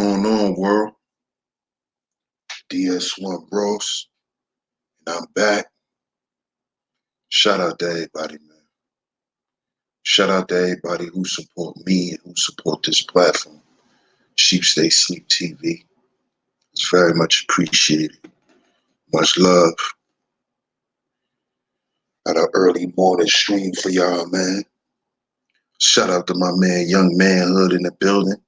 going on, world? DS1 Bros, and I'm back. Shout out to everybody, man. Shout out to everybody who support me and who support this platform, Sleep TV. It's very much appreciated. Much love. Got an early morning stream for y'all, man. Shout out to my man, Young Manhood in the building.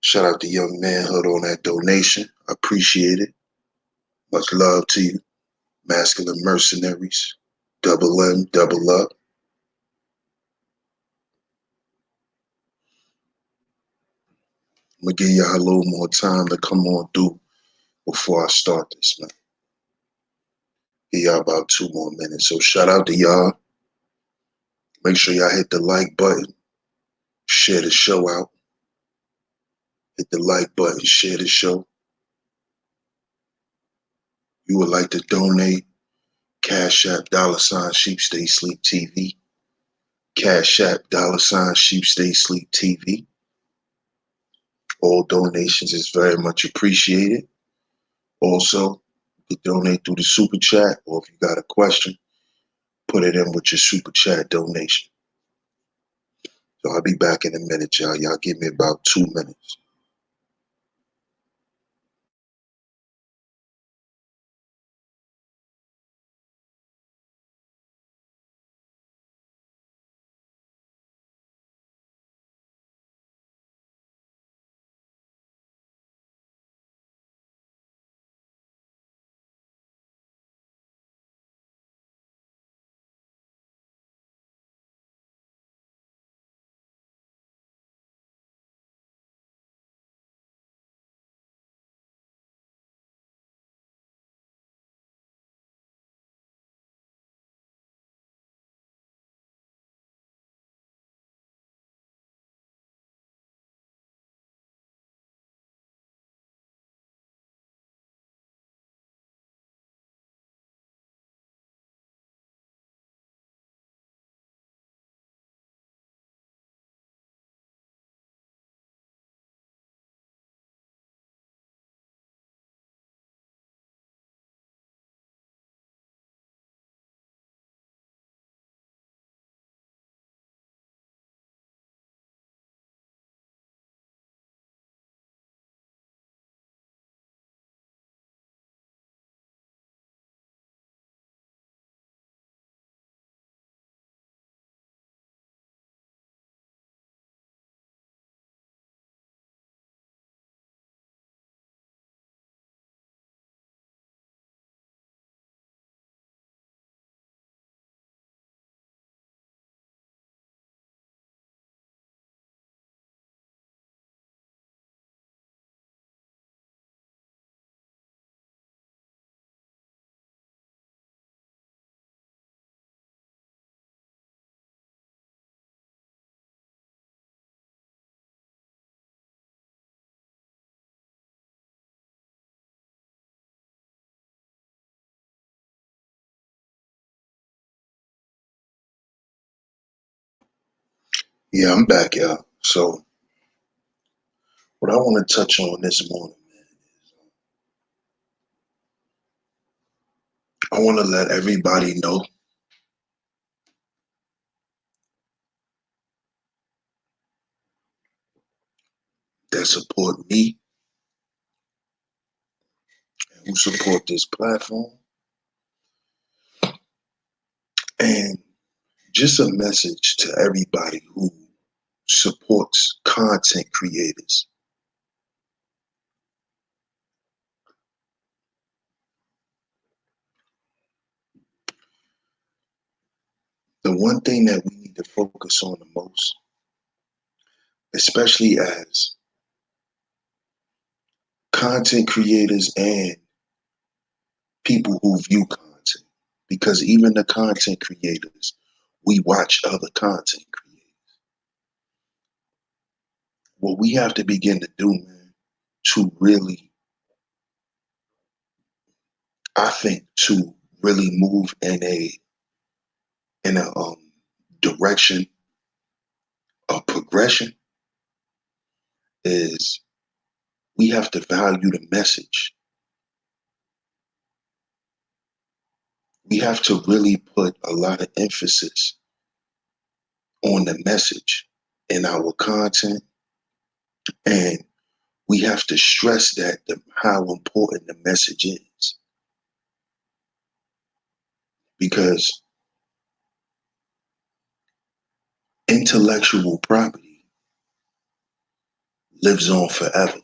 Shout out to Young Manhood on that donation. I appreciate it. Much love to you, masculine mercenaries. Double M, double up. I'm going to give y'all a little more time to come on through before I start this, man. Give y'all about 2 more minutes. So shout out to y'all. Make sure y'all hit the like button. Share the show out. Hit the like button. Share the show. You would like to donate, CashApp $SHEEPSTAYSLEEPTV. CashApp $SHEEPSTAYSLEEPTV. All donations is very much appreciated. Also, you can donate through the super chat, or if you got a question, put it in with your super chat donation. So I'll be back in a minute, y'all. Y'all give me about 2 minutes. Yeah, I'm back, y'all. So what I want to touch on this morning, man, I want to let everybody know that support me and who support this platform. And just a message to everybody who supports content creators. The one thing that we need to focus on the most, especially as content creators and people who view content, because even the content creators, we watch other content creators. What we have to begin to do, man, to really, I think, to really move in a direction of progression is We have to value the message. We have to really put a lot of emphasis on the message in our content, and we have to stress that how important the message is, because intellectual property lives on forever.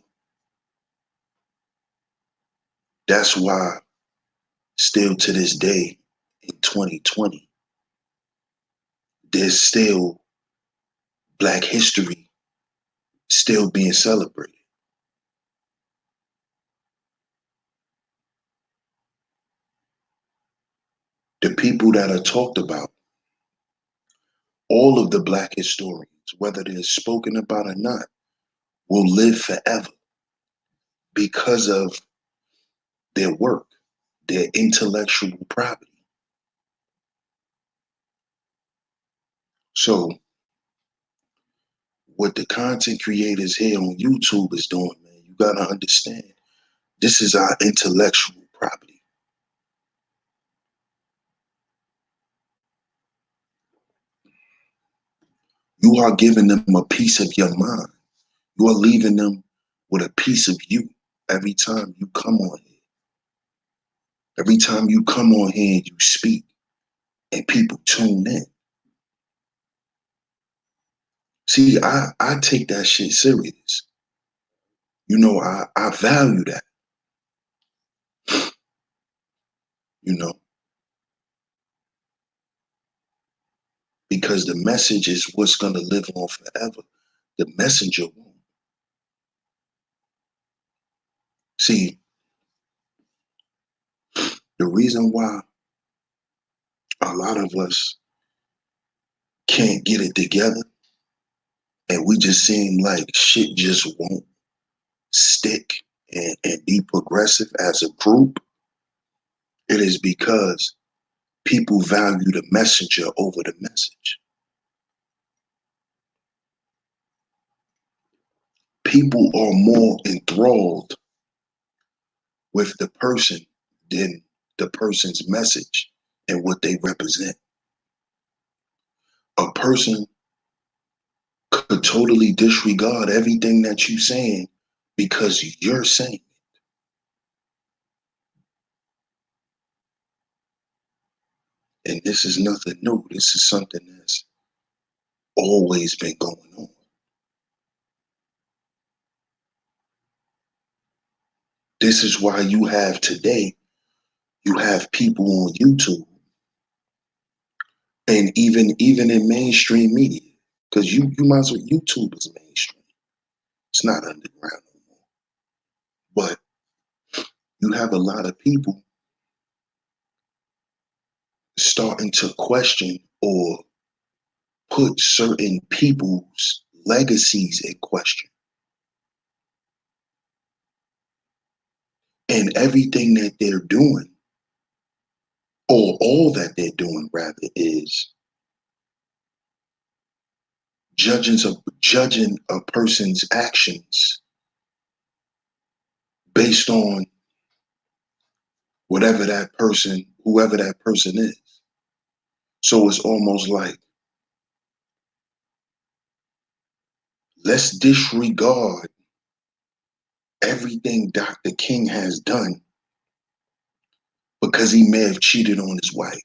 That's why still to this day in 2020, there's still Black history still being celebrated. The people that are talked about, all of the Black historians, whether they're spoken about or not, will live forever because of their work, their intellectual property. So what the content creators here on YouTube is doing, man, you gotta understand, this is our intellectual property. You are giving them a piece of your mind. You are leaving them with a piece of you every time you come on here. Every time you come on here and you speak and people tune in. See, I take that shit serious. You know, I value that, you know, because the message is what's going to live on forever. The messenger won't. See, the reason why a lot of us can't get it together and we just seem like shit just won't stick and be progressive as a group, it is because people value the messenger over the message. People are more enthralled with the person than the person's message and what they represent. A person could totally disregard everything that you're saying because you're saying it. And this is nothing new. This is something that's always been going on. This is why you have today, you have people on YouTube and even in mainstream media, because you might as well, YouTube is mainstream. It's not underground no more. But you have a lot of people starting to question or put certain people's legacies in question. And everything that they're doing, or all that they're doing rather, is judging a person's actions based on whatever that person, whoever that person is. So it's almost like, let's disregard everything Dr. King has done because he may have cheated on his wife.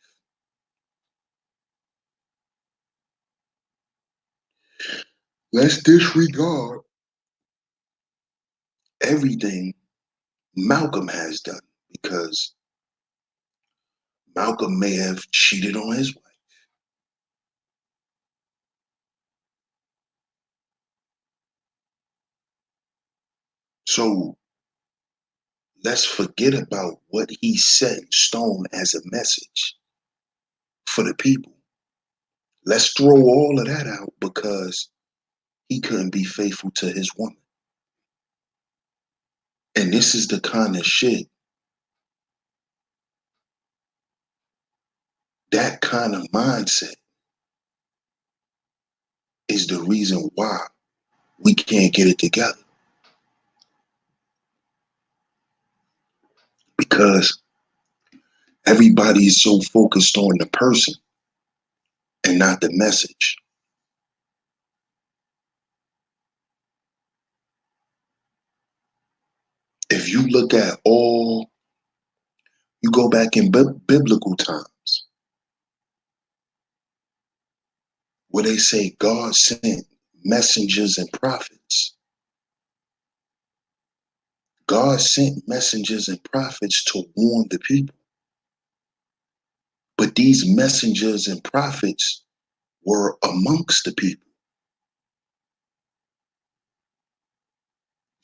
Let's disregard everything Malcolm has done because Malcolm may have cheated on his wife. So let's forget about what he set in stone as a message for the people. Let's throw all of that out because he couldn't be faithful to his woman. And this is the kind of shit, that kind of mindset is the reason why we can't get it together. because everybody is so focused on the person and not the message. If you look at you go back in biblical times where they say God sent messengers and prophets. God sent messengers and prophets to warn the people. But these messengers and prophets were amongst the people.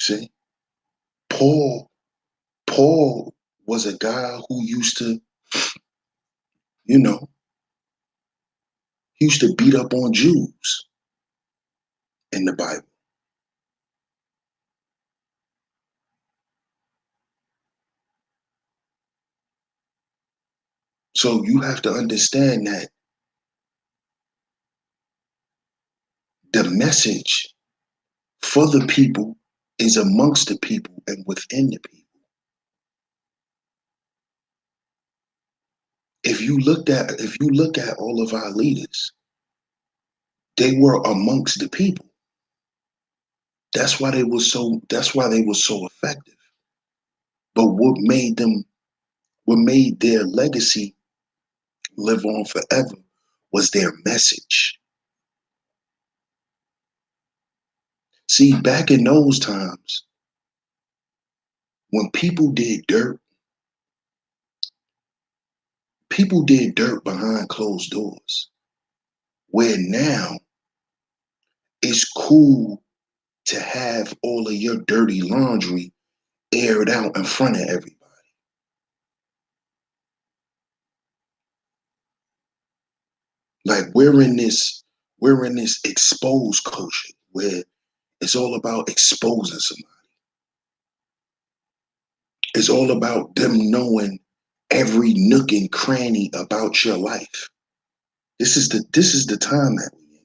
See? Paul was a guy who used to, you know, he used to beat up on Jews in the Bible. So you have to understand that the message for the people is amongst the people and within the people. If you look at all of our leaders, they were amongst the people. That's why they were so effective. But what made their legacy live on forever was their message. See, back in those times, when people did dirt behind closed doors. Where now it's cool to have all of your dirty laundry aired out in front of everybody. Like we're in this exposed culture where it's all about exposing somebody. It's all about them knowing every nook and cranny about your life. This is the time that we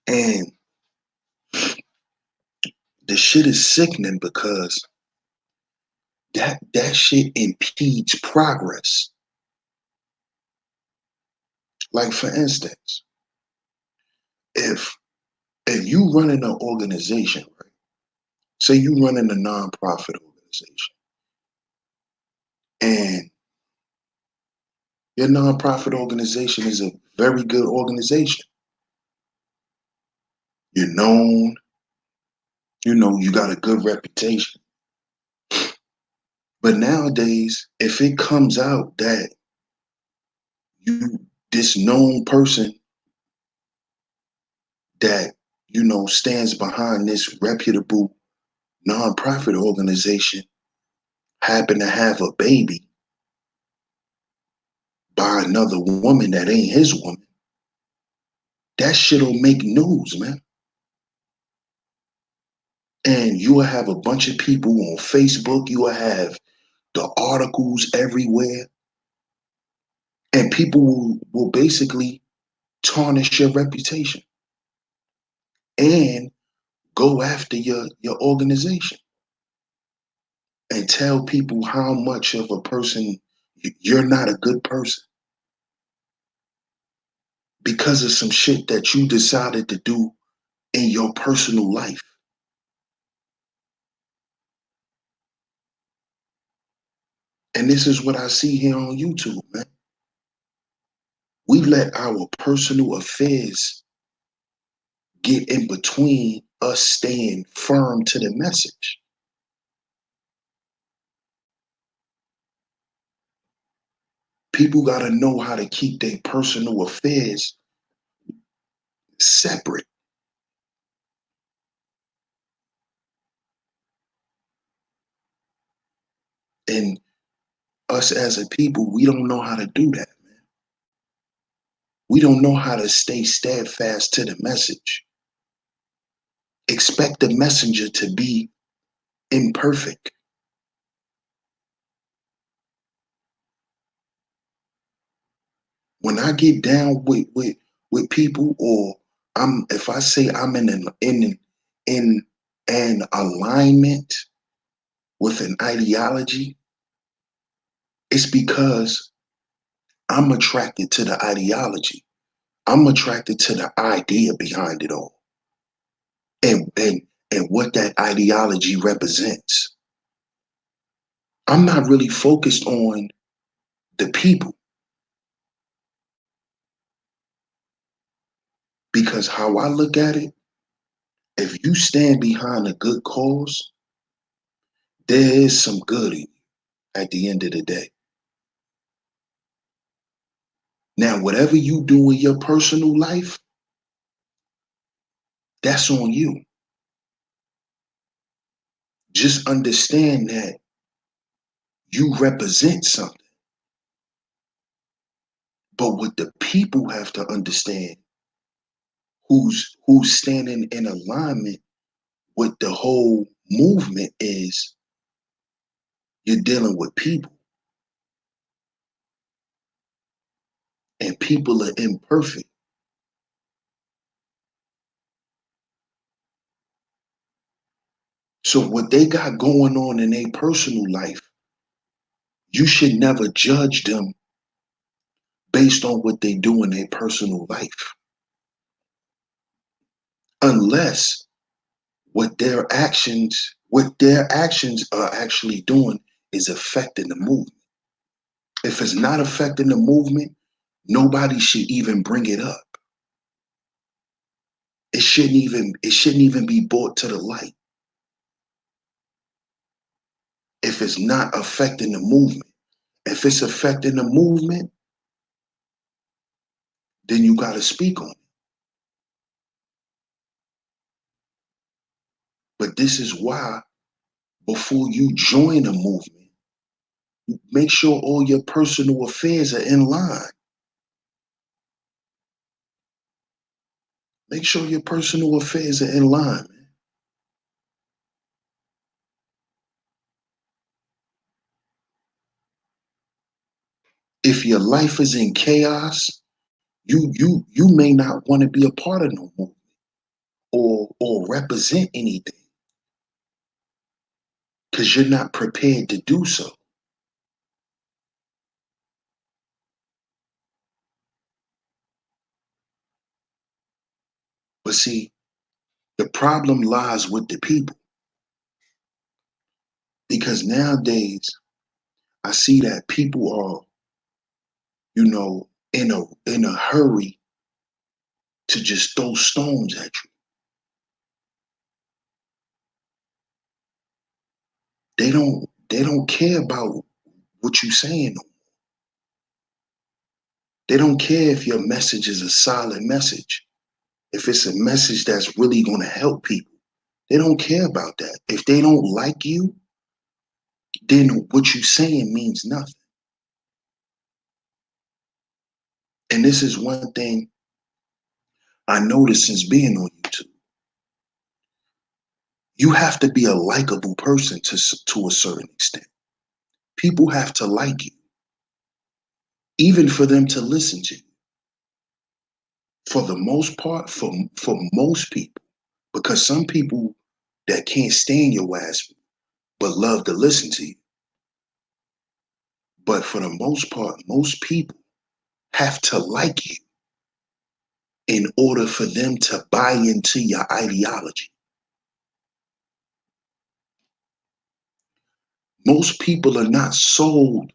in. And the shit is sickening because that shit impedes progress. Like for instance, if you running an organization, right? Say you running a nonprofit organization, and your nonprofit organization is a very good organization. You're known, you got a good reputation. But nowadays, if it comes out that you this known person that stands behind this reputable nonprofit organization happen to have a baby by another woman that ain't his woman, that shit'll make news, man. And you will have a bunch of people on Facebook, you will have the articles everywhere, and people will basically tarnish your reputation and go after your organization and tell people how much of a person you're not a good person because of some shit that you decided to do in your personal life. And this is what I see here on YouTube, man. We let our personal affairs get in between us staying firm to the message. People got to know how to keep their personal affairs separate. And us as a people, we don't know how to do that, man. We don't know how to stay steadfast to the message. Expect the messenger to be imperfect. When I get down with people, or if I say I'm in and alignment with an ideology, it's because I'm attracted to the ideology. I'm attracted to the idea behind it all, and what that ideology represents. I'm not really focused on the people, because how I look at it, if you stand behind a good cause, there is some good in you at the end of the day. Now, whatever you do in your personal life, that's on you. Just understand that you represent something. But what the people have to understand, who's standing in alignment with the whole movement, is you're dealing with people, and people are imperfect. So what they got going on in their personal life, you should never judge them based on what they do in their personal life, unless what their actions are actually doing is affecting the movement. If it's not affecting the movement, nobody should even bring it up. It shouldn't even be brought to the light. If it's not affecting the movement. If it's affecting the movement, then you got to speak on it. But this is why, before you join a movement, make sure all your personal affairs are in line. Make sure your personal affairs are in line, man. If your life is in chaos, you may not want to be a part of no movement, or represent anything, because you're not prepared to do so. But see, the problem lies with the people, because nowadays I see that people are, in a hurry to just throw stones at you. They don't care about what you're saying. They don't care if your message is a solid message. If it's a message that's really going to help people, they don't care about that. If they don't like you, then what you're saying means nothing. And this is one thing I noticed since being on YouTube. You have to be a likable person to a certain extent. People have to like you, even for them to listen to you. For the most part, for most people, because some people that can't stand your ass but love to listen to you. But for the most part, most people have to like you in order for them to buy into your ideology. Most people are not sold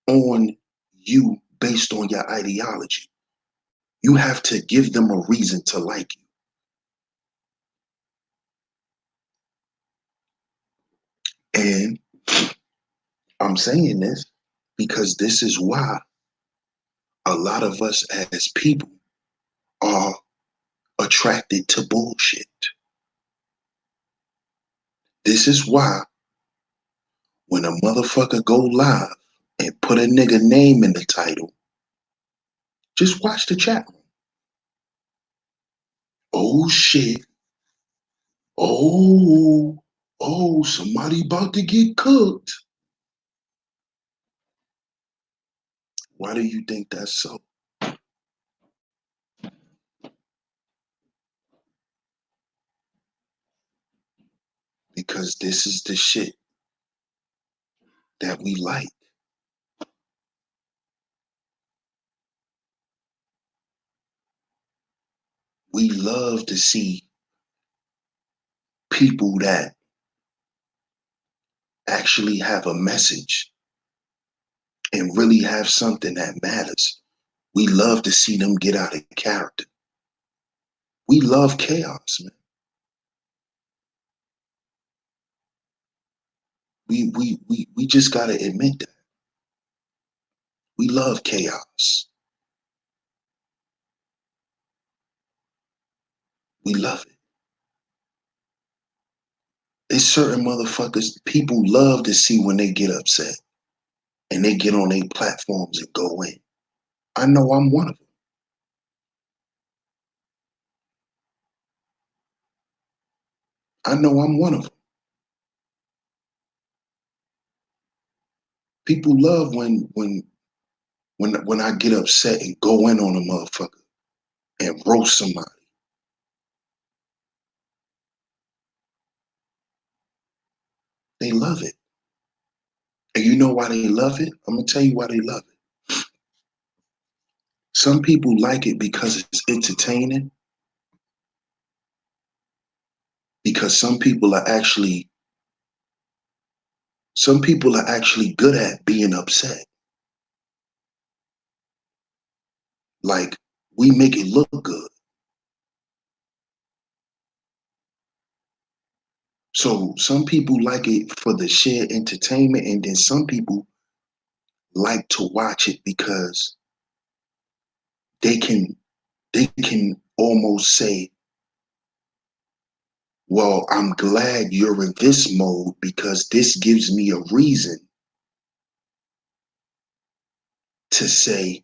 on you based on your ideology. You have to give them a reason to like you. And I'm saying this because this is why a lot of us as people are attracted to bullshit. This is why when a motherfucker go live and put a nigga name in the title, just watch the chat room. Oh shit. Oh, somebody about to get cooked. Why do you think that's so? because this is the shit that we like. We love to see people that actually have a message and really have something that matters. We love to see them get out of character. We love chaos, man. We just gotta admit that. We love chaos. We love it. There's certain motherfuckers people love to see when they get upset and they get on their platforms and go in. I know I'm one of them. I know I'm one of them. People love when I get upset and go in on a motherfucker and roast somebody. They love it. And you know why they love it? I'm gonna tell you why they love it. Some people like it because it's entertaining, because some people are actually good at being upset. Like, we make it look good. So some people like it for the sheer entertainment, and then some people like to watch it because they can almost say, well, I'm glad you're in this mode because this gives me a reason to say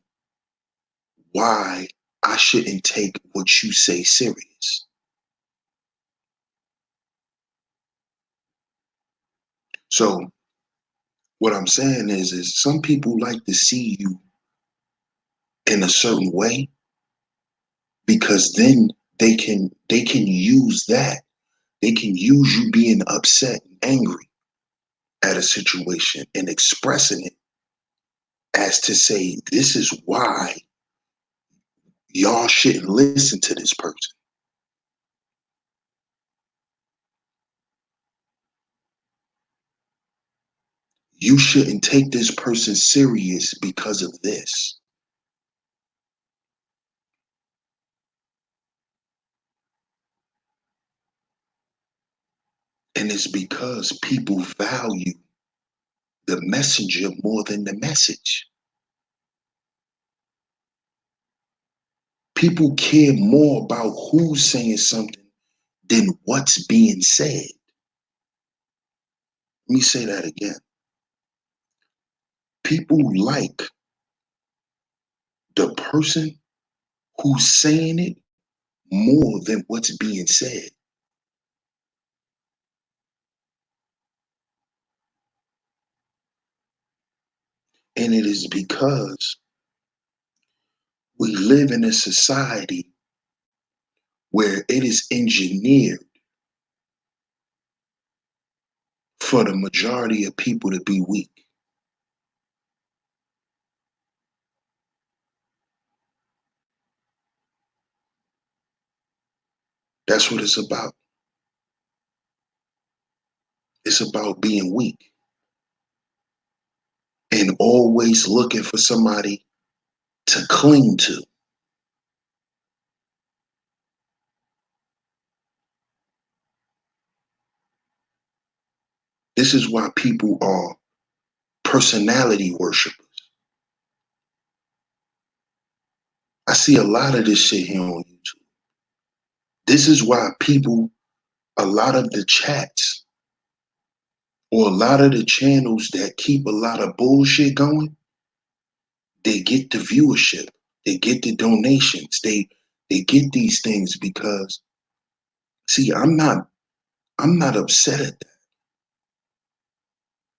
why I shouldn't take what you say serious. So what I'm saying is some people like to see you in a certain way because then they can use that. They can use you being upset and angry at a situation and expressing it as to say, this is why y'all shouldn't listen to this person. You shouldn't take this person serious because of this. And it's because people value the messenger more than the message. People care more about who's saying something than what's being said. Let me say that again. People like the person who's saying it more than what's being said. And it is because we live in a society where it is engineered for the majority of people to be weak. That's what it's about. It's about being weak and always looking for somebody to cling to. This is why people are personality worshipers. I see a lot of this shit here on YouTube. This is why people, a lot of the chats or a lot of the channels that keep a lot of bullshit going, they get the viewership, they get the donations, they get these things because, see, I'm not upset at that.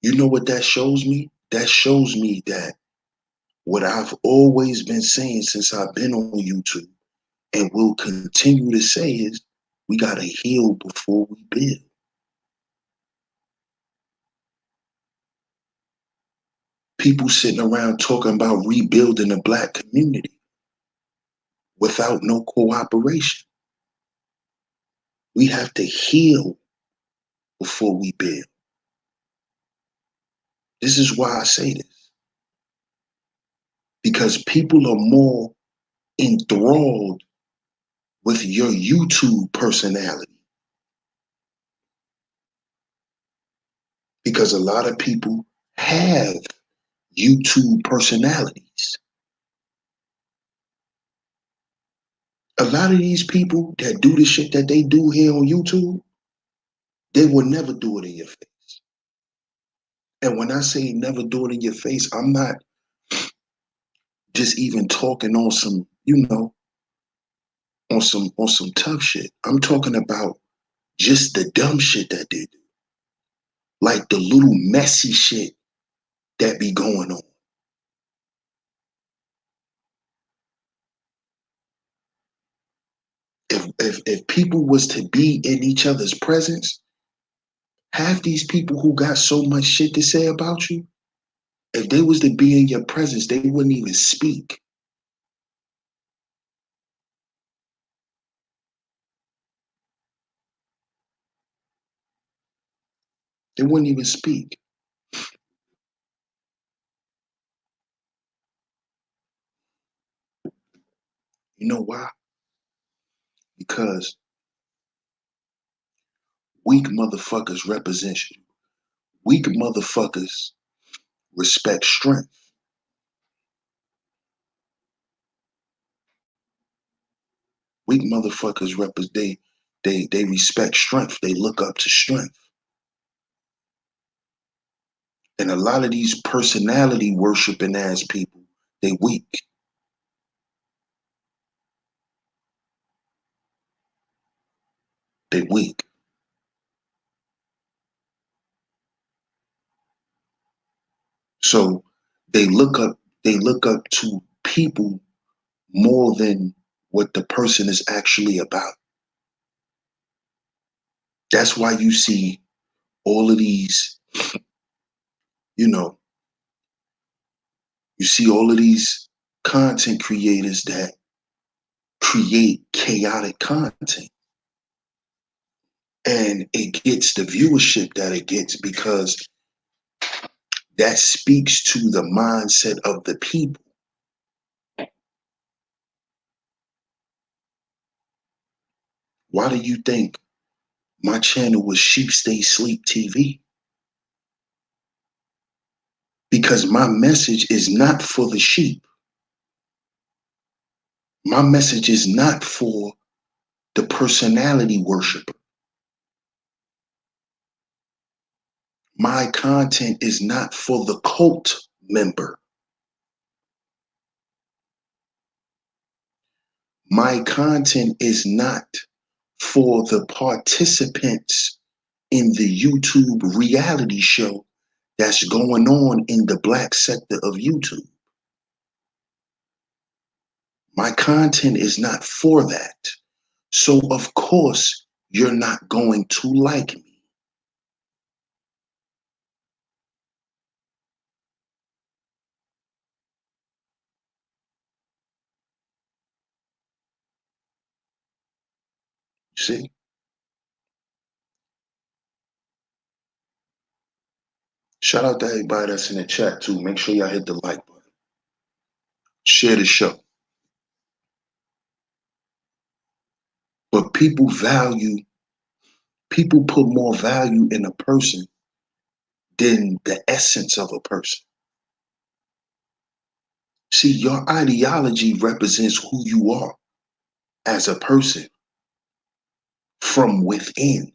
You know what that shows me? That shows me that what I've always been saying since I've been on YouTube and will continue to say is we gotta heal before we build. People sitting around talking about rebuilding the Black community without no cooperation. We have to heal before we build. This is why I say this. Because people are more enthralled with your YouTube personality. Because a lot of people have YouTube personalities. A lot of these people that do the shit that they do here on YouTube, they will never do it in your face. And when I say never do it in your face, I'm not just even talking on some, on some tough shit. I'm talking about just the dumb shit that they do. Like the little messy shit that be going on. If people was to be in each other's presence, half these people who got so much shit to say about you, if they was to be in your presence, they wouldn't even speak. They wouldn't even speak. You know why? Because weak motherfuckers represent you. Weak motherfuckers respect strength. Weak motherfuckers represent they respect strength. They look up to strength. And a lot of these personality worshiping ass people, they weak. They weak. So they look up to people more than what the person is actually about. That's why you see all of these, you know, you see all of these content creators that create chaotic content. And it gets the viewership that it gets because that speaks to the mindset of the people. Why do you think my channel was Sheep Stay Sleep TV? Because my message is not for the sheep. My message is not for the personality worshiper. My content is not for the cult member. My content is not for the participants in the YouTube reality show that's going on in the Black sector of YouTube. My content is not for that. So, of course, you're not going to like me. See? Shout out to everybody that's in the chat too. Make sure y'all hit the like button. Share the show. But people put more value in a person than the essence of a person. See, your ideology represents who you are as a person from within.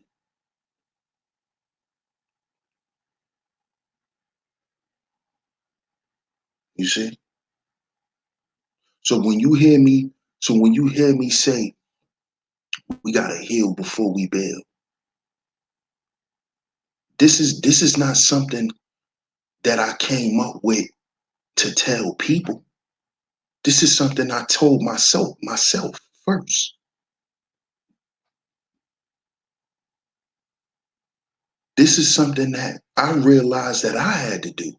You see? So when you hear me say we gotta heal before we build, this is not something that I came up with to tell people. This is something I told myself first. This is something that I realized that I had to do.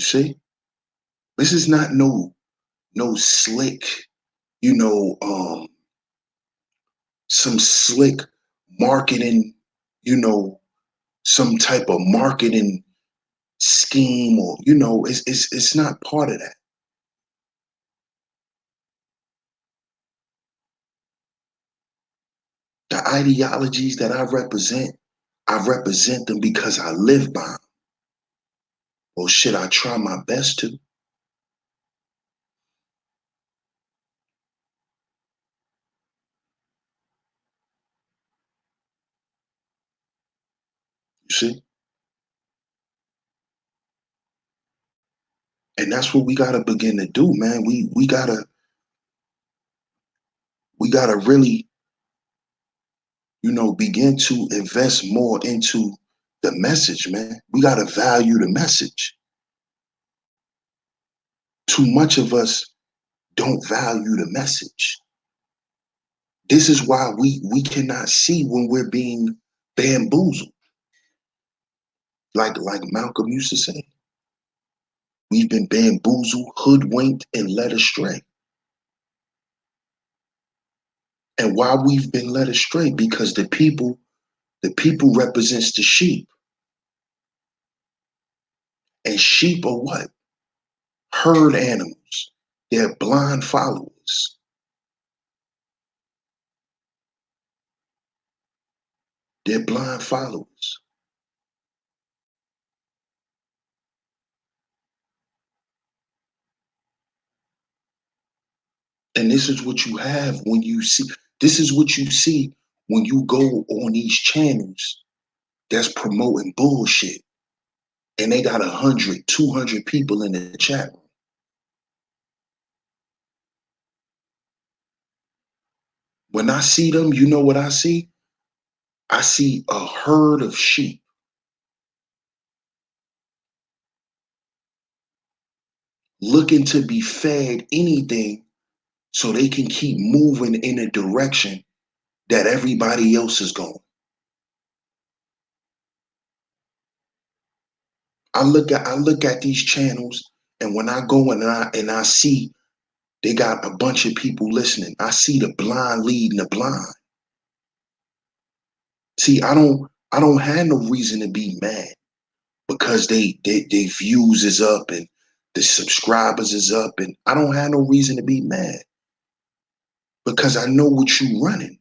You see, this is not no slick, you know, some slick marketing, you know, some type of marketing scheme, or it's not part of that. The ideologies that I represent them because I live by them. Well, shit, I try my best to. You see, and that's what we gotta begin to do, man. We gotta really, begin to invest more into the message, man. We gotta value the message. Too much of us don't value the message. This is why we cannot see when we're being bamboozled. Like Malcolm used to say, we've been bamboozled, hoodwinked, and led astray. And why we've been led astray? Because the people represents the sheep. And sheep are what? Herd animals. They're blind followers. They're blind followers. And this is what you have when you see, this is what you see when you go on these channels that's promoting bullshit. And they got 100, 200 people in the chat room. When I see them, you know what I see? I see a herd of sheep looking to be fed anything so they can keep moving in a direction that everybody else is going. I look at these channels, and when I go and I see they got a bunch of people listening, I see the blind leading the blind. See, I don't have no reason to be mad because they views is up and the subscribers is up, and I don't have no reason to be mad because I know what you running.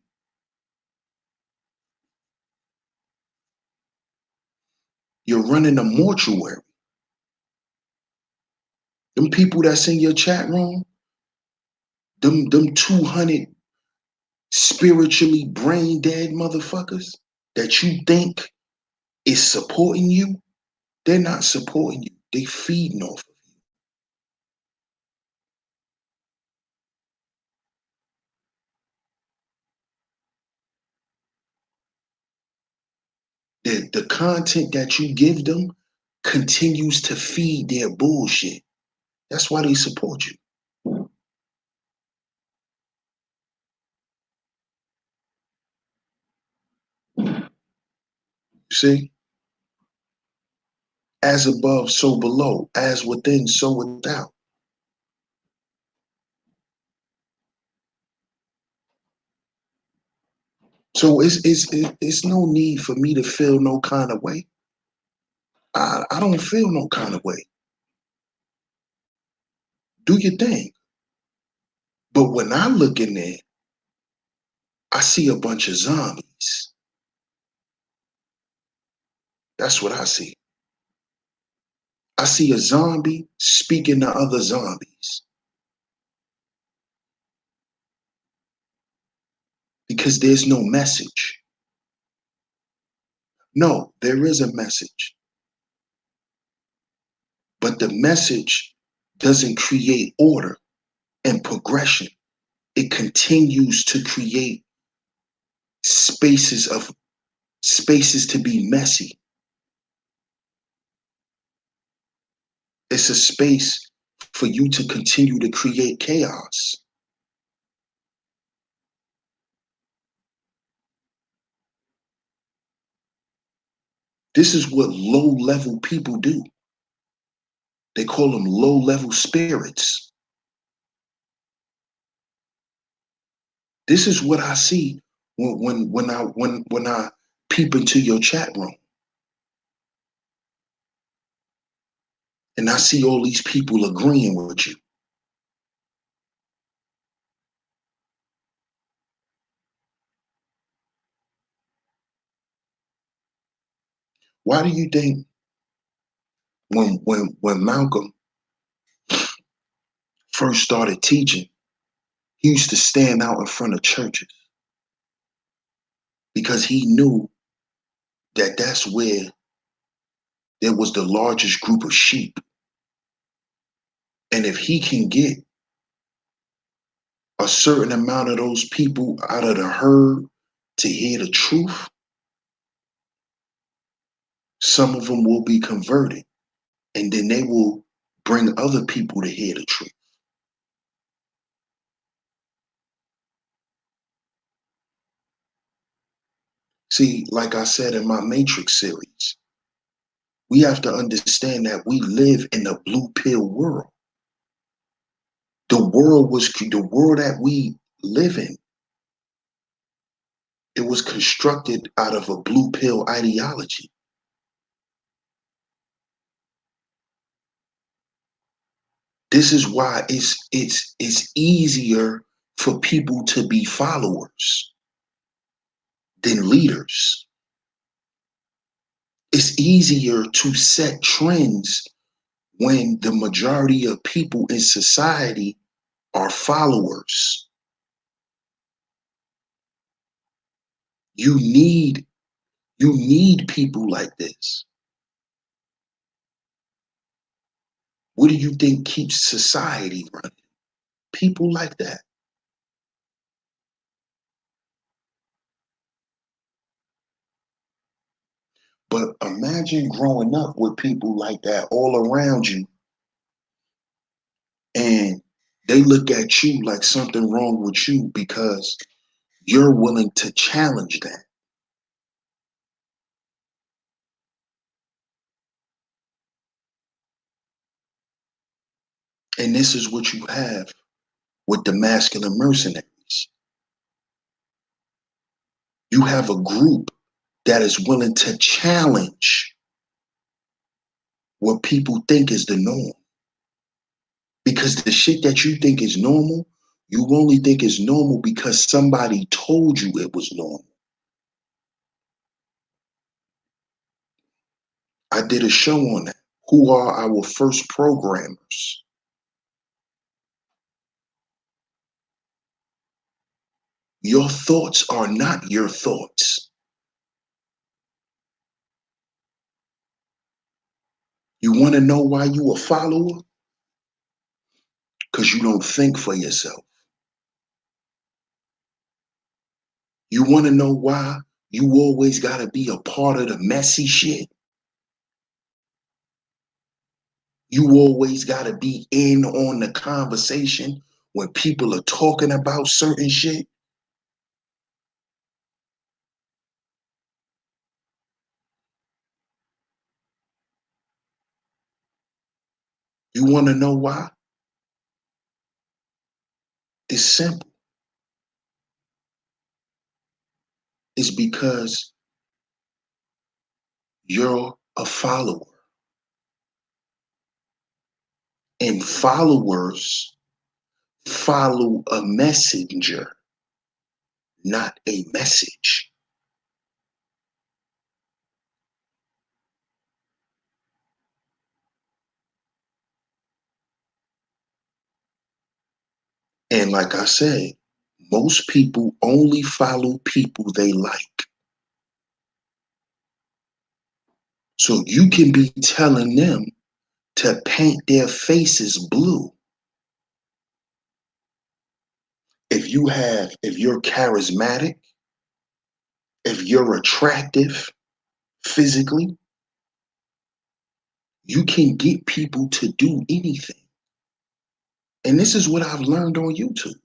You're running a mortuary. Them people that's in your chat room, them 200 spiritually brain dead motherfuckers that you think is supporting you, they're not supporting you. They feeding off of you. The content that you give them continues to feed their bullshit. That's why they support you. You see? As above, so below. As within, so without. So it's no need for me to feel no kind of way. I don't feel no kind of way. Do your thing. But when I look in there, I see a bunch of zombies. That's what I see. I see a zombie speaking to other zombies because there's no message. No, there is a message, but the message doesn't create order and progression. It continues to create spaces to be messy. It's a space for you to continue to create chaos. This is what low level people do. They call them low-level spirits. This is what I see when I peep into your chat room and I see all these people agreeing with you. Why do you think when Malcolm first started teaching, he used to stand out in front of churches? Because he knew that that's where there was the largest group of sheep. And if he can get a certain amount of those people out of the herd to hear the truth, some of them will be converted, and then they will bring other people to hear the truth. See, like I said in my Matrix series, we have to understand that we live in a blue pill world. The world that we live in, it was constructed out of a blue pill ideology. This is why it's easier for people to be followers than leaders. It's easier to set trends when the majority of people in society are followers. You need people like this. What do you think keeps society running? People like that. But imagine growing up with people like that all around you, and they look at you like something wrong with you because you're willing to challenge that. And this is what you have with the masculine mercenaries. You have a group that is willing to challenge what people think is the norm. Because the shit that you think is normal, you only think is normal because somebody told you it was normal. I did a show on that. Who are our first programmers? Your thoughts are not your thoughts. You want to know why you a follower? Because you don't think for yourself. You want to know why you always got to be a part of the messy shit? You always got to be in on the conversation when people are talking about certain shit? You want to know why? It's simple. It's because you're a follower. And followers follow a messenger, not a message. And like I said, most people only follow people they like. So you can be telling them to paint their faces blue. If you're charismatic, if you're attractive physically, you can get people to do anything. And this is what I've learned on YouTube.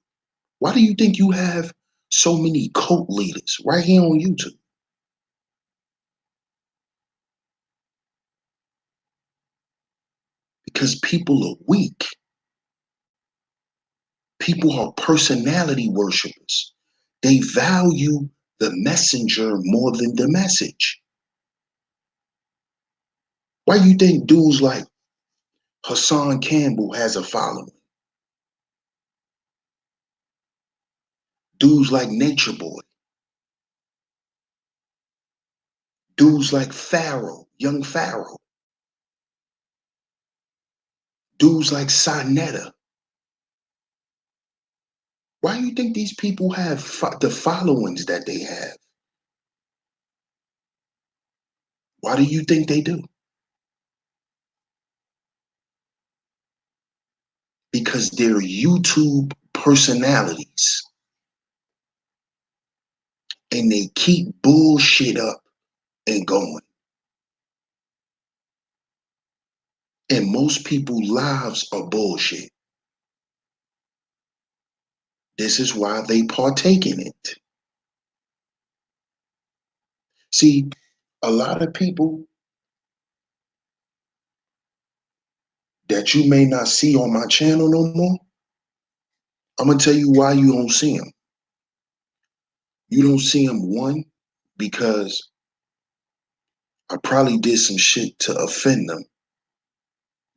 Why do you think you have so many cult leaders right here on YouTube? because people are weak. People are personality worshipers. They value the messenger more than the message. Why you think dudes like Hassan Campbell has a following? Dudes like Nature Boy. Dudes like Pharaoh, young Pharaoh. Dudes like Sonetta. Why do you think these people have the followings that they have? Why do you think they do? Because they're YouTube personalities and they keep bullshit up and going. And most people's lives are bullshit. This is why they partake in it. See, a lot of people that you may not see on my channel no more, I'm going to tell you why you don't see them. You don't see them, one, because I probably did some shit to offend them,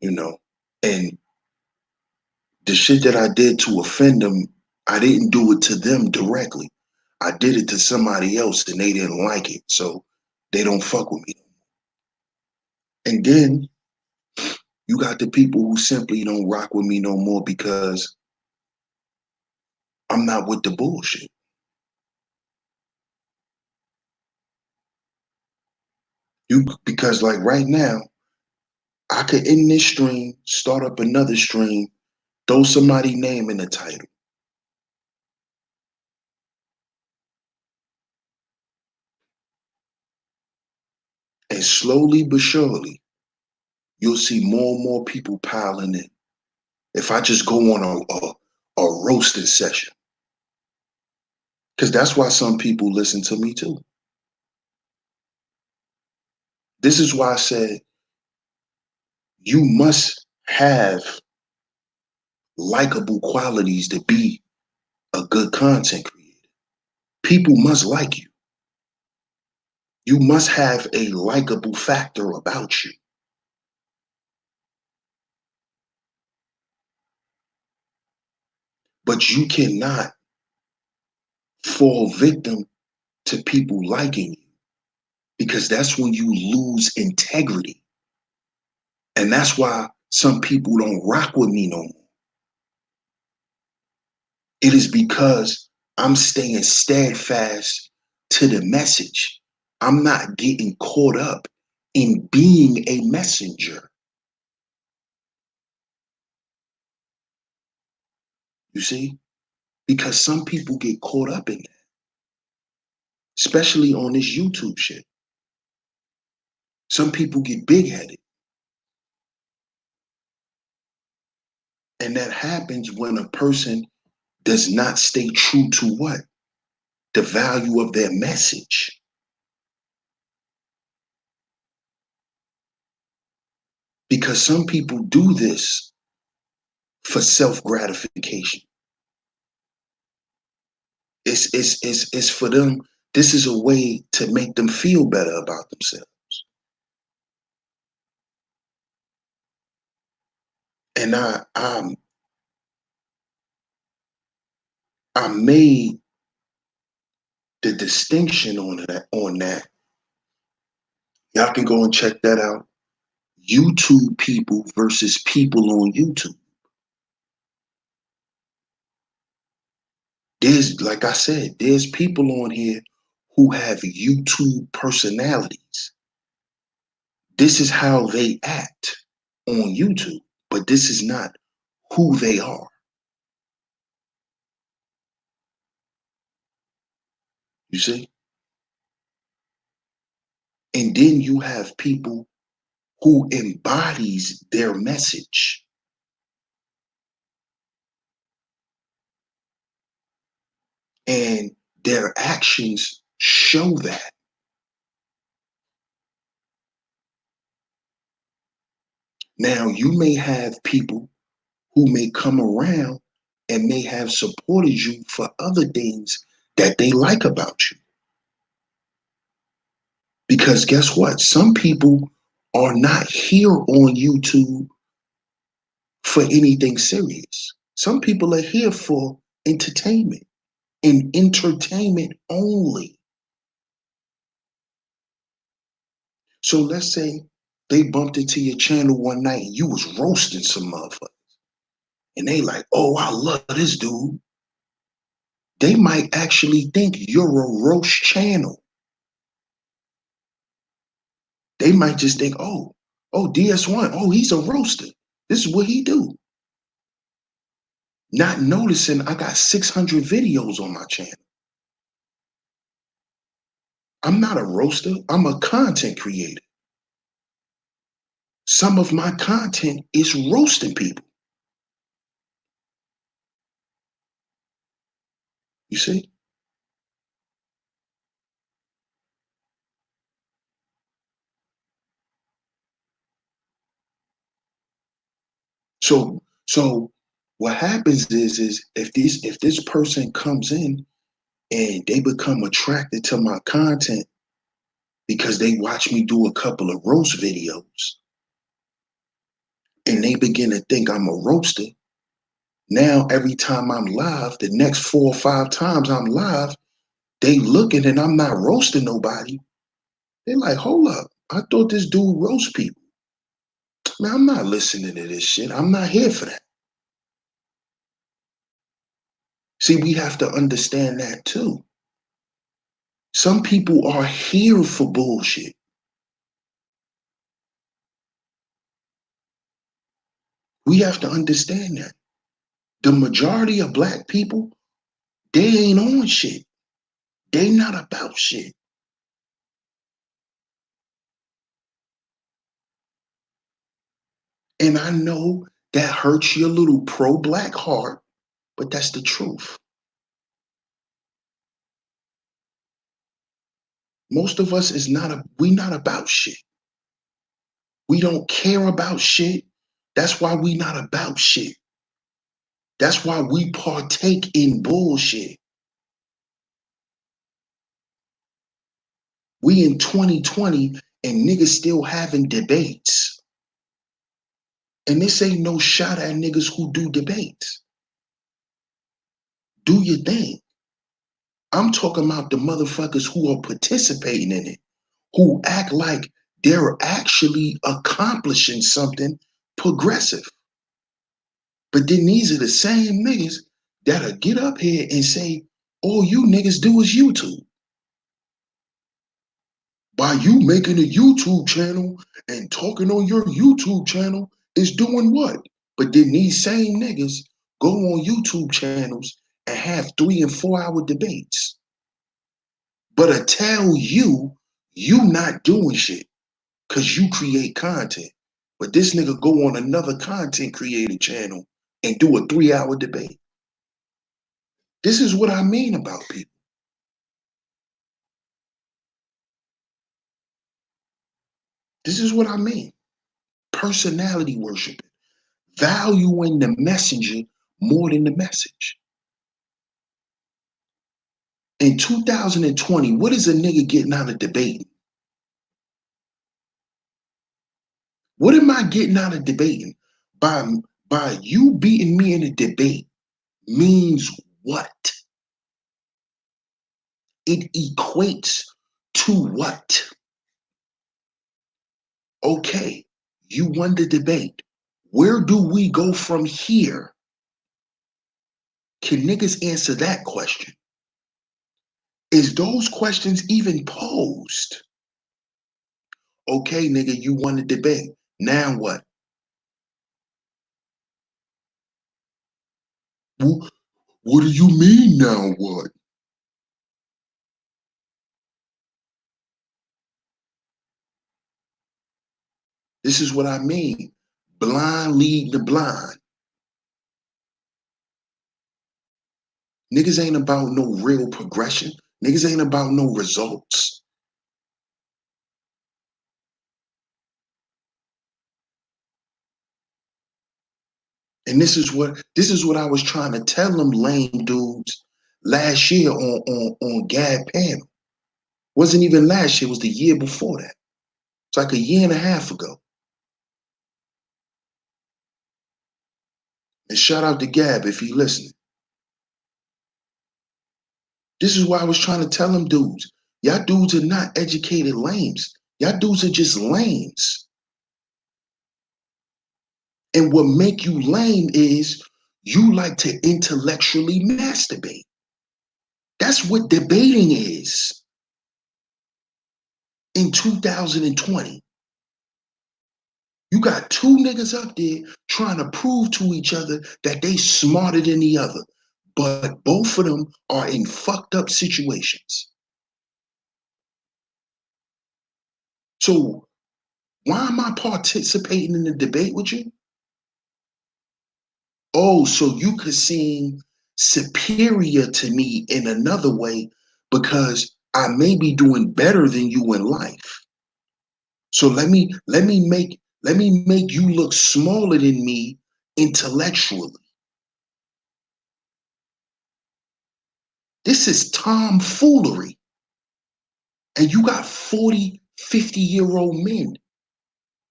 you know, and the shit that I did to offend them, I didn't do it to them directly. I did it to somebody else and they didn't like it. So they don't fuck with me. And then you got the people who simply don't rock with me no more because I'm not with the bullshit. Because like right now, I could end this stream, start up another stream, throw somebody's name in the title. And slowly but surely, you'll see more and more people piling in. If I just go on a roasting session, because that's why some people listen to me too. This is why I said you must have likable qualities to be a good content creator. People must like you. You must have a likable factor about you. But you cannot fall victim to people liking you because that's when you lose integrity. And that's why some people don't rock with me no more. It is because I'm staying steadfast to the message. I'm not getting caught up in being a messenger. You see? Because some people get caught up in that, especially on this YouTube shit. Some people get big headed. And that happens when a person does not stay true to what? The value of their message. Because some people do this for self-gratification. It's for them. This is a way to make them feel better about themselves. And I made the distinction on that. Y'all can go and check that out. YouTube people versus people on YouTube. There's, like I said, there's people on here who have YouTube personalities. This is how they act on YouTube, but this is not who they are. You see? And then you have people who embodies their message. And their actions show that. Now, you may have people who may come around and may have supported you for other things that they like about you. Because guess what? Some people are not here on YouTube for anything serious. Some people are here for entertainment and entertainment only. So let's say they bumped into your channel one night and you was roasting some motherfucker. And they like, oh, I love this dude. They might actually think you're a roast channel. They might just think, oh, DS1, oh, he's a roaster. This is what he do. Not noticing I got 600 videos on my channel. I'm not a roaster. I'm a content creator. Some of my content is roasting people. You see? So what happens is if this person comes in and they become attracted to my content because they watch me do a couple of roast videos and they begin to think I'm a roaster. Now every time I'm live, the next 4 or 5 times I'm live, they looking and I'm not roasting nobody. They're like, hold up, I thought this dude roast people. Man, I'm not listening to this shit. I'm not here for that. See, we have to understand that too. Some people are here for bullshit. We have to understand that. The majority of black people, they ain't on shit. They not about shit. And I know that hurts your little pro-black heart, but that's the truth. Most of us we not about shit. We don't care about shit. That's why we not about shit. That's why we partake in bullshit. We in 2020 and niggas still having debates. And this ain't no shot at niggas who do debates. Do your thing. I'm talking about the motherfuckers who are participating in it, who act like they're actually accomplishing something progressive. But then these are the same niggas that'll get up here and say, all you niggas do is YouTube. By you making a YouTube channel and talking on your YouTube channel is doing what? But then these same niggas go on YouTube channels and have 3 and 4 hour debates. But I tell you, you not doing shit because you create content. But this nigga go on another content creator channel and do a 3 hour debate. This is what I mean about people. This is what I mean. Personality worshiping, valuing the messenger more than the message. In 2020, what is a nigga getting out of debating? What am I getting out of debating? By you beating me in a debate means what? It equates to what? Okay, you won the debate. Where do we go from here? Can niggas answer that question? Is those questions even posed? Okay, nigga, you won the debate. Now what? What do you mean now what? This is what I mean. Blind lead the blind. Niggas ain't about no real progression. Niggas ain't about no results. And this is what I was trying to tell them lame dudes last year on Gab panel. Wasn't even last year, it was the year before that. It's like a year and a half ago. And shout out to Gab if he listening. This is why I was trying to tell them dudes. Y'all dudes are not educated lames. Y'all dudes are just lames. And what make you lame is you like to intellectually masturbate. That's what debating is in 2020. You got two niggas up there trying to prove to each other that they smarter than the other. But both of them are in fucked up situations. So why am I participating in the debate with you? Oh, so you could seem superior to me in another way because I may be doing better than you in life. So let me make you look smaller than me intellectually. This is tomfoolery. And you got 40, 50-year-old men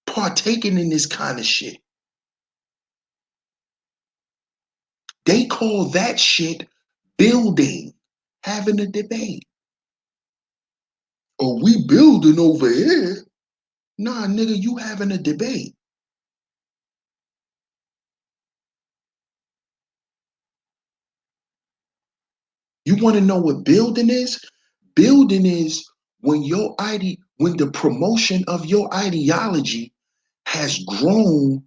partaking in this kind of shit. They call that shit building, having a debate. Oh, we building over here. Nah, nigga, you having a debate. You want to know what building is? Building is when when the promotion of your ideology has grown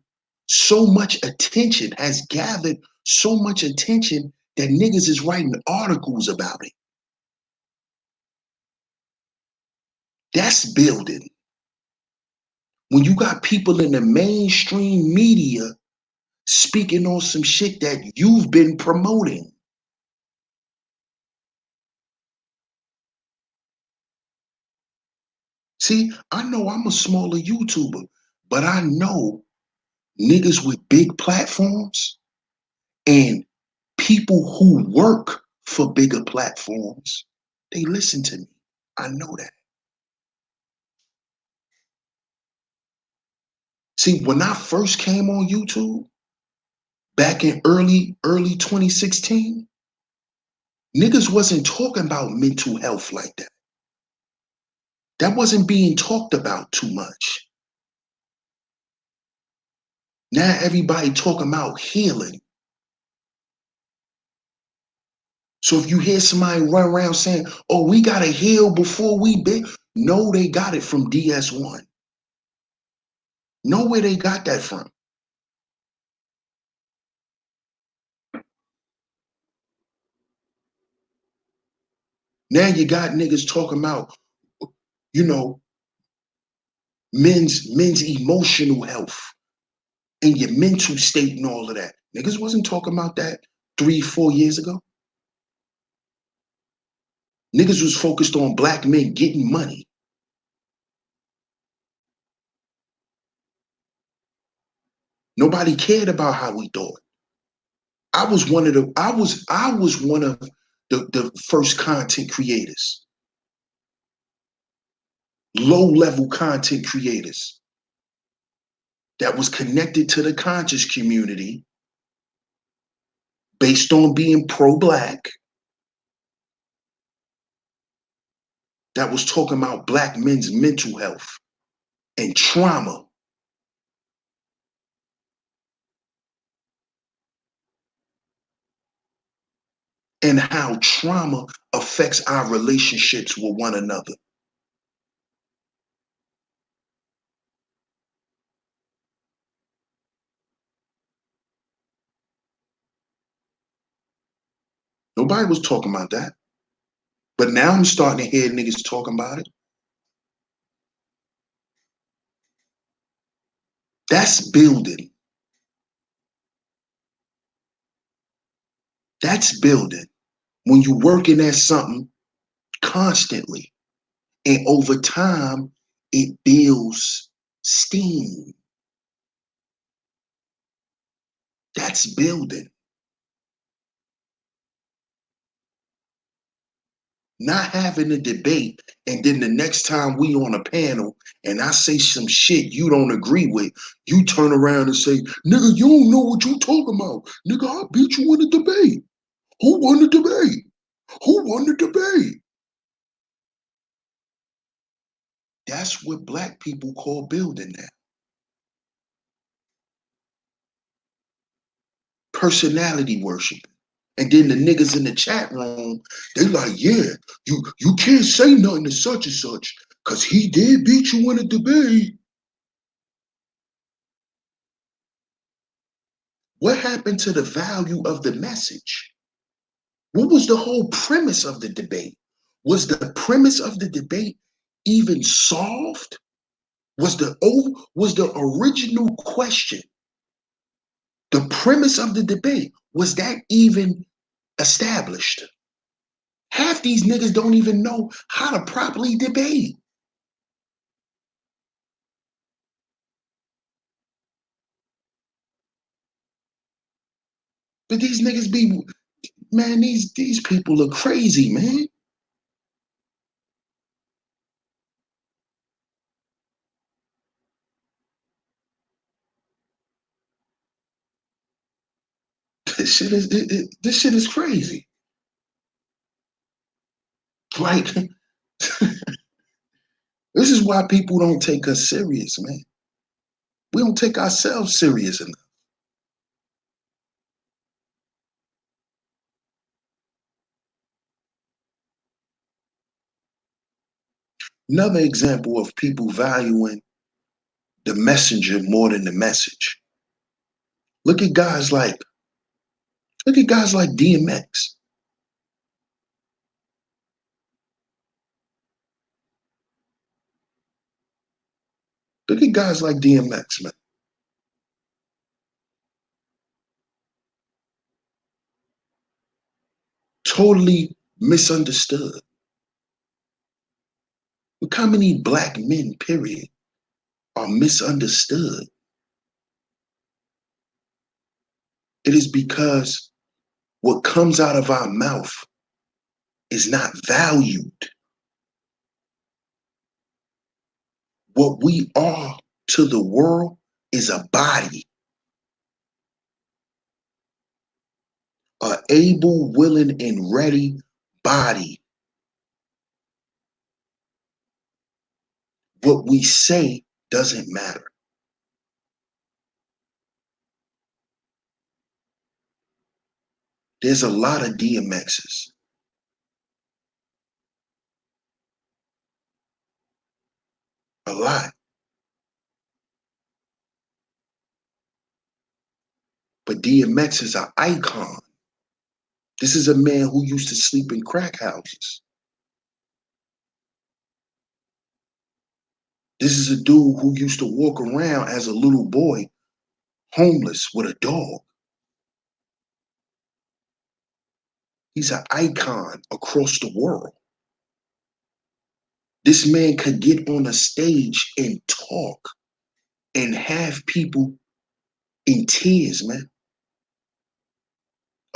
so much attention, has gathered so much attention that niggas is writing articles about it. That's building. When you got people in the mainstream media speaking on some shit that you've been promoting. See, I know I'm a smaller YouTuber, but I know niggas with big platforms and people who work for bigger platforms, they listen to me. I know that. See, when I first came on YouTube back in early 2016, niggas wasn't talking about mental health like that. That wasn't being talked about too much. Now everybody talking about healing. So if you hear somebody run around saying, oh, we gotta heal before we big, no, they got it from DS1. Know where they got that from. Now you got niggas talking about, you know, men's emotional health and your mental state and all of that. Niggas wasn't talking about that 3-4 years ago. Niggas was focused on black men getting money. Nobody cared about how we thought. I was one of the first content creators, low-level content creators that was connected to the conscious community based on being pro-black, that was talking about black men's mental health and trauma. And how trauma affects our relationships with one another. Nobody was talking about that. But now I'm starting to hear niggas talking about it. That's building. That's building. When you're working at something constantly and over time, it builds steam. That's building. Not having a debate, and then the next time we on a panel and I say some shit you don't agree with, you turn around and say, nigga, you don't know what you talking about. Nigga, I beat you in a debate. Who won the debate? Who won the debate? That's what black people call building now. Personality worship. And then the niggas in the chat room, they like, yeah, you can't say nothing to such and such, because he did beat you in a debate. What happened to the value of the message? What was the whole premise of the debate? Was the premise of the debate even solved? Was the original question, the premise of the debate, was that even established? Half these niggas don't even know how to properly debate. But these niggas be, man, these people are crazy, man. This shit is crazy. Like, this is why people don't take us serious, man. We don't take ourselves serious enough. Another example of people valuing the messenger more than the message. Look at guys like DMX. Look at guys like DMX, man. Totally misunderstood. Look how many black men, period, are misunderstood. It is because what comes out of our mouth is not valued. What we are to the world is a body, a able, willing, and ready body. What we say doesn't matter. There's a lot of DMXs, a lot. But DMX is an icon. This is a man who used to sleep in crack houses. This is a dude who used to walk around as a little boy, homeless with a dog. He's an icon across the world. This man could get on a stage and talk and have people in tears, man.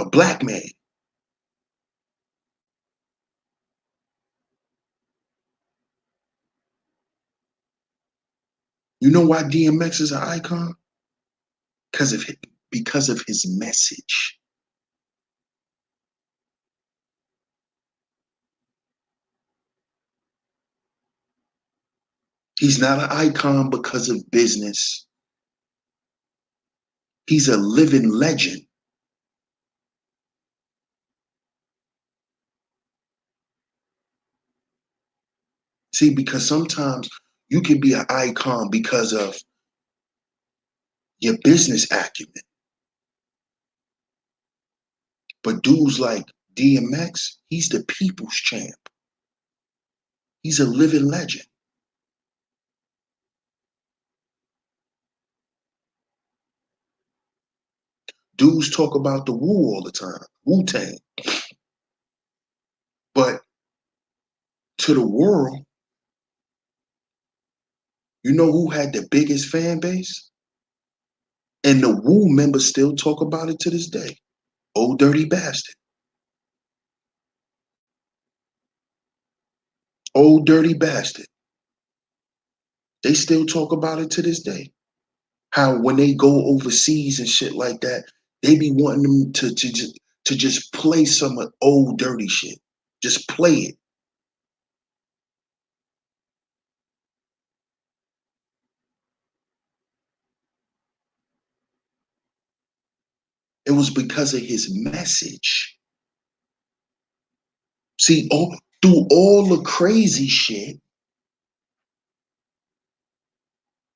A black man. You know why DMX is an icon? Because of his message. He's not an icon because of business. He's a living legend. See, because sometimes you can be an icon because of your business acumen. But dudes like DMX, he's the people's champ. He's a living legend. Dudes talk about the Wu all the time, Wu-Tang. But to the world, you know who had the biggest fan base? And the Wu members still talk about it to this day. Old dirty bastard. Old dirty bastard. They still talk about it to this day. How when they go overseas and shit like that, they be wanting them to just play some old dirty shit. Just play it. It was because of his message. See, through all the crazy shit,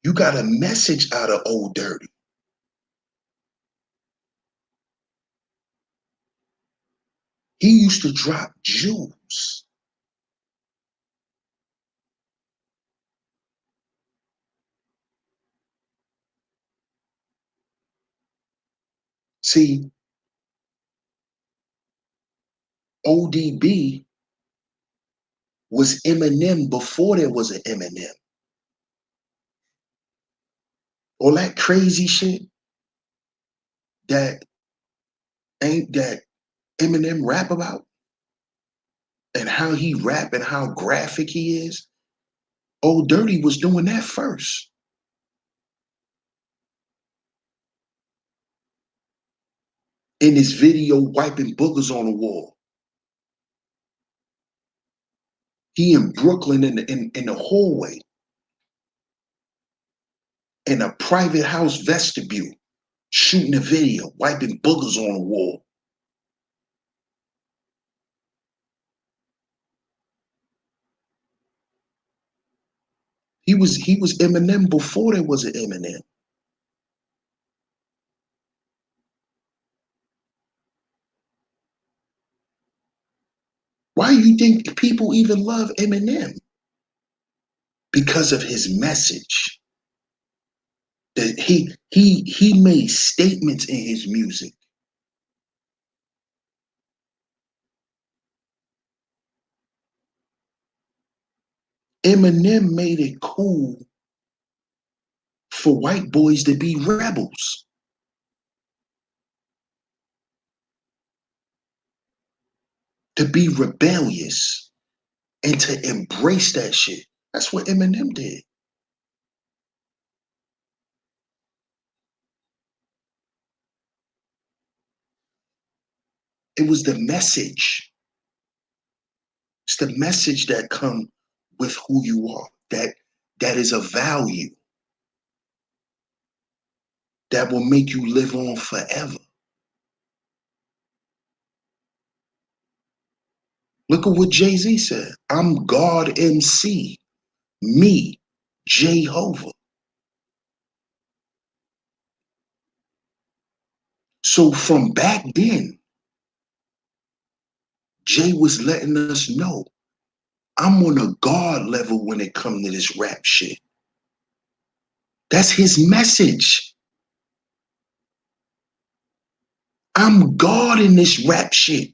you got a message out of Old Dirty. He used to drop jewels. See, ODB was Eminem before there was an Eminem. All that crazy shit that ain't that Eminem rap about and how he rap and how graphic he is. Old Dirty was doing that first. In his video, wiping boogers on the wall. He in Brooklyn in the hallway in a private house vestibule, shooting a video, wiping boogers on the wall. He was Eminem before there was an Eminem. Why do you think people even love Eminem? Because of his message. That he made statements in his music. Eminem made it cool for white boys to be rebels, to be rebellious, and to embrace that shit. That's what Eminem did. It was the message. It's the message that come with who you are. That is a value that will make you live on forever. Look at what Jay-Z said. I'm God MC, me, Jehovah. So from back then, Jay was letting us know I'm on a God level when it comes to this rap shit. That's his message. I'm God in this rap shit.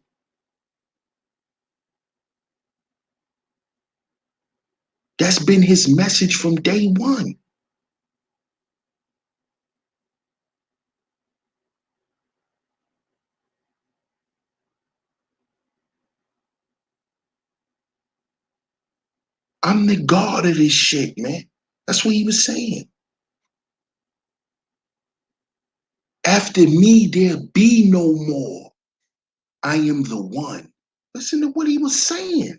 That's been his message from day one. I'm the God of this shit, man. That's what he was saying. After me, there be no more. I am the one. Listen to what he was saying.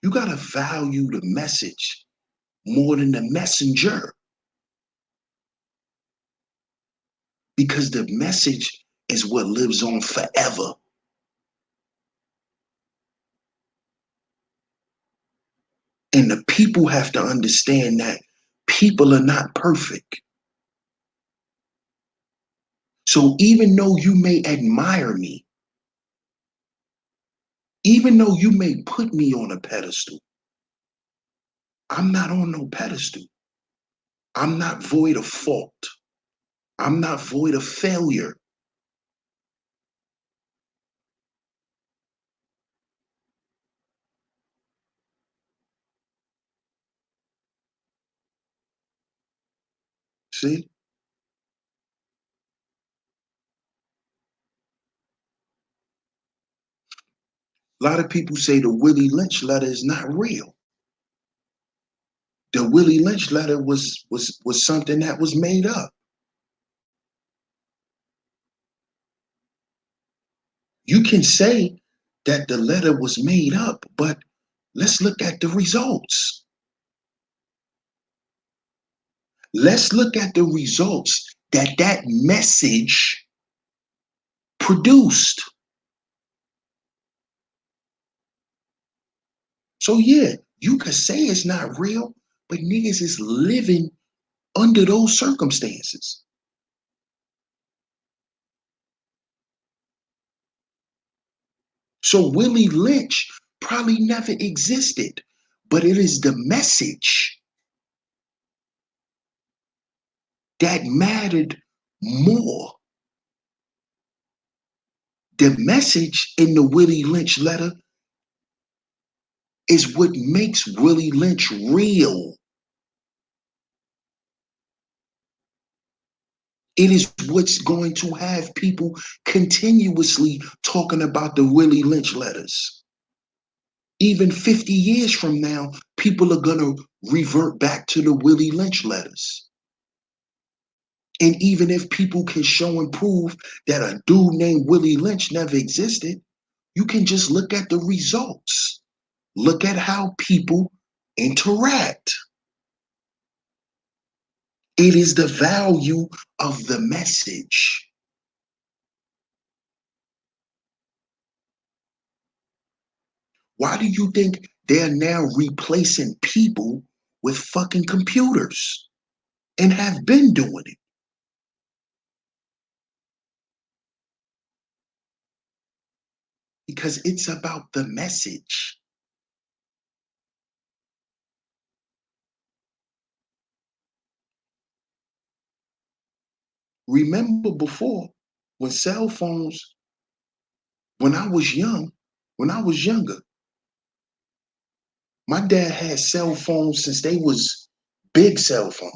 You got to value the message more than the messenger, because the message is what lives on forever. And the people have to understand that people are not perfect. So even though you may admire me, even though you may put me on a pedestal, I'm not on no pedestal. I'm not void of fault. I'm not void of failure. See? A lot of people say the Willie Lynch letter is not real. The Willie Lynch letter was something that was made up. You can say that the letter was made up, but let's look at the results. Let's look at the results that that message produced. So yeah, you could say it's not real, but niggas is living under those circumstances. So Willie Lynch probably never existed, but it is the message that mattered more. The message in the Willie Lynch letter is what makes Willie Lynch real. It is what's going to have people continuously talking about the Willie Lynch letters. Even 50 years from now, people are going to revert back to the Willie Lynch letters. And even if people can show and prove that a dude named Willie Lynch never existed, you can just look at the results. Look at how people interact. It is the value of the message. Why do you think they're now replacing people with fucking computers and have been doing it? Because it's about the message. Remember before, when cell phones, when I was younger, my dad had cell phones since they was big cell phones.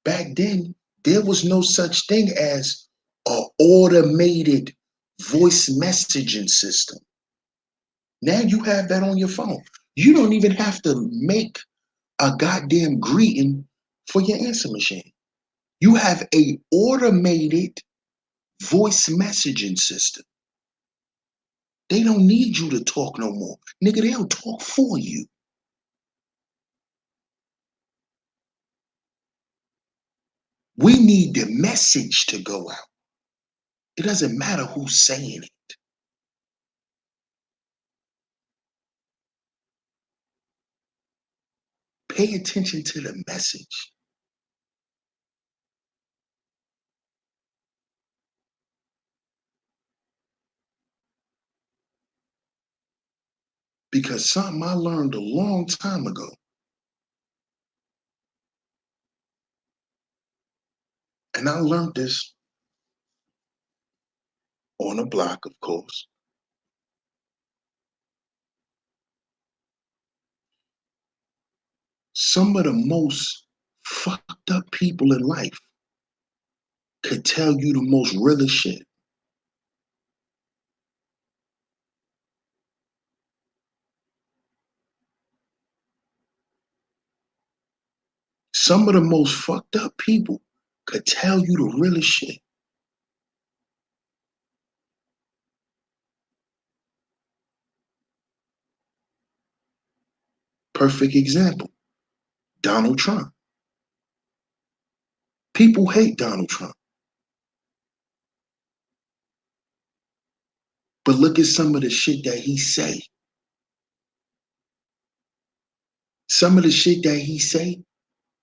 Back then, there was no such thing as an automated voice messaging system. Now you have that on your phone. You don't even have to make a goddamn greeting for your answer machine. You have a automated voice messaging system. They don't need you to talk no more. Nigga, they'll talk for you. We need the message to go out. It doesn't matter who's saying it. Pay attention to the message. Because something I learned a long time ago, and I learned this on a block, of course. Some of the most fucked up people in life could tell you the most realest shit. Some of the most fucked up people could tell you the realest shit. Perfect example, Donald Trump. People hate Donald Trump. But look at some of the shit that he say. Some of the shit that he say,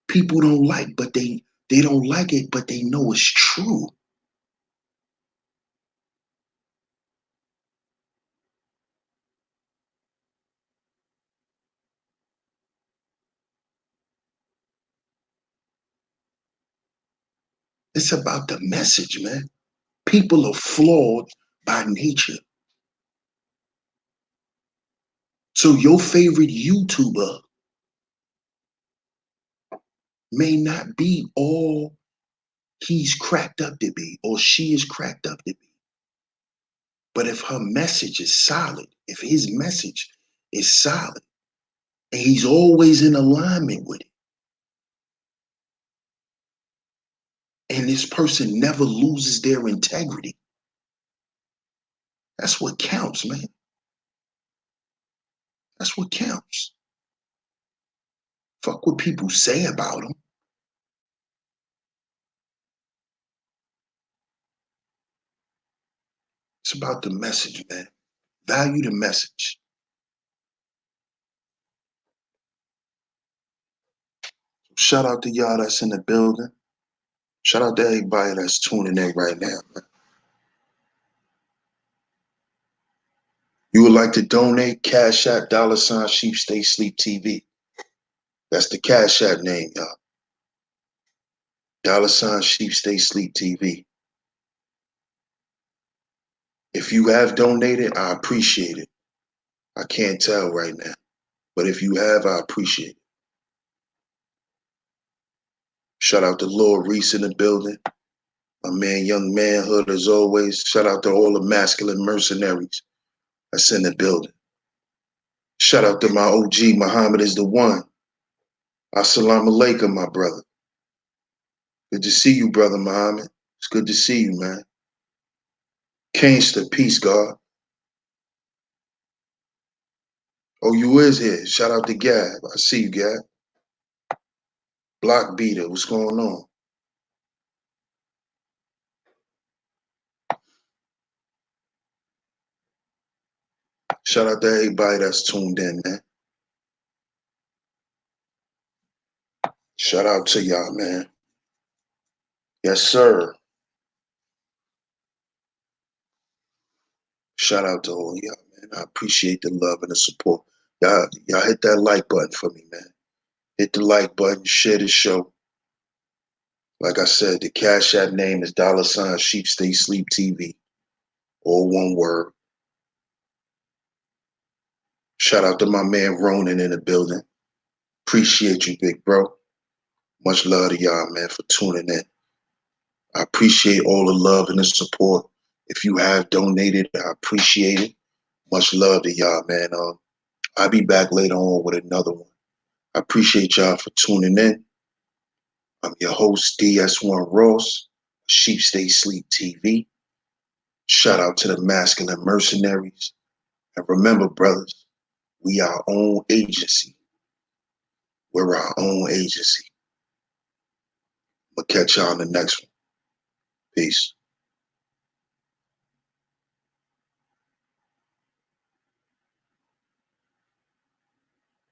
people don't like, but they don't like it, but they know it's true. It's about the message, man. People are flawed by nature. So your favorite YouTuber may not be all he's cracked up to be or she is cracked up to be. But if her message is solid, if his message is solid, and he's always in alignment with it, and this person never loses their integrity, that's what counts, man. That's what counts. Fuck what people say about them. It's about the message, man. Value the message. Shout out to y'all that's in the building. Shout out to everybody that's tuning in right now, man. You would like to donate, Cash App $SheepStaySleepTV. That's the Cash App name, y'all. $SheepStaySleepTV. If you have donated, I appreciate it. I can't tell right now. But if you have, I appreciate it. Shout out to Lord Reese in the building. My man, Young Manhood, as always. Shout out to all the masculine mercenaries that's in the building. Shout out to my OG, Muhammad is the one. Assalamu alaikum, my brother. Good to see you, brother Muhammad. It's good to see you, man. Kingster, peace, God. Oh, you is here. Shout out to Gab. I see you, Gab. Block Beater, what's going on? Shout out to everybody that's tuned in, man. Shout out to y'all, man. Yes, sir. Shout out to all y'all, man. I appreciate the love and the support. Y'all hit that like button for me, man. Hit the like button, share the show. Like I said, the Cash App name is $SheepStaySleepTV. All one word. Shout out to my man Ronan in the building. Appreciate you, big bro. Much love to y'all, man, for tuning in. I appreciate all the love and the support. If you have donated, I appreciate it. Much love to y'all, man. I'll be back later on with another one. I appreciate y'all for tuning in. I'm your host, DS1 Ross, Sheep Stay Sleep TV. Shout out to the masculine mercenaries. And remember, brothers, we are our own agency. We're our own agency. We'll catch y'all on the next one. Peace.